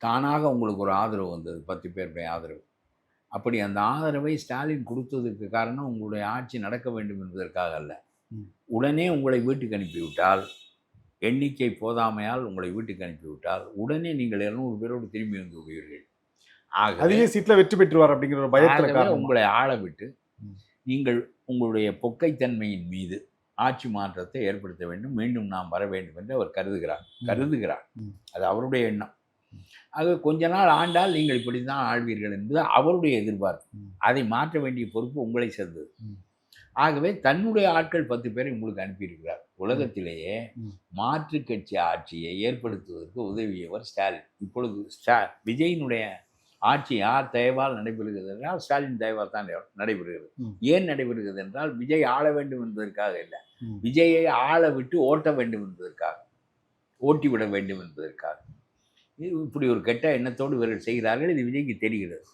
தானாக உங்களுக்கு ஒரு ஆதரவு வந்தது, 10 பேருடைய ஆதரவு. அப்படி அந்த ஆதரவை ஸ்டாலின் கொடுத்ததற்கு காரணம் உங்களுடைய ஆட்சி நடக்க வேண்டும் என்பதற்காக அல்ல. ம். உடனே உங்களை வீட்டுக்கு அனுப்பிவிட்டால், எண்ணிக்கை போதாமையால் உங்களை வீட்டுக்கு அனுப்பிவிட்டால், உடனே நீங்கள் 200 பேரோடு திரும்பி வந்து விடுவீர்கள். ஆகவே அதிக சீட்ல வெற்றி பெற்றுவார் அப்படிங்கிற ஒரு பயத்துல ஆகவே காரணமா? உங்களை ஆள விட்டு, ம். நீங்கள் உங்களுடைய பொக்கைத்தன்மையின் மீது ஆட்சி மாற்றத்தை ஏற்படுத்த வேண்டும். மீண்டும் நாம் வர வேண்டும் என்று அவர் கருதுகிறார். ம். அது அவருடைய எண்ணம். ஆக கொஞ்ச நாள் ஆண்டால் நீங்கள் இப்படித்தான் ஆள்வீர்கள் என்பது அவருடைய எதிர்பார்ப்பு. ம். அதை மாற்ற வேண்டிய பொறுப்பு உங்களை சேர்ந்தது. ம். ஆகவே தன்னுடைய ஆட்கள் 10 பேரை உங்களுக்கு அனுப்பியிருக்கிறார். உலகத்திலேயே ம். மாற்றுக் கட்சி ஆட்சியை ஏற்படுத்துவதற்கு உதவியவர் ஸ்டாலின். இப்பொழுது விஜயினுடைய ஆட்சி யார் தயவால் நடைபெறுகிறது என்றால் ஸ்டாலின் தயவால் தான் நடைபெறுகிறது. ம். ஏன் நடைபெறுகிறது என்றால் விஜய் ஆள வேண்டும் என்பதற்காக இல்லை, ம். விஜயை ஆள விட்டு ஓட்ட வேண்டும் என்பதற்காக, ஓட்டிவிட வேண்டும் என்பதற்காக. இப்படி ஒரு கெட்ட எண்ணத்தோடு இவர்கள் செய்கிறார்கள். இது விஜய்க்கு தெரிகிறது.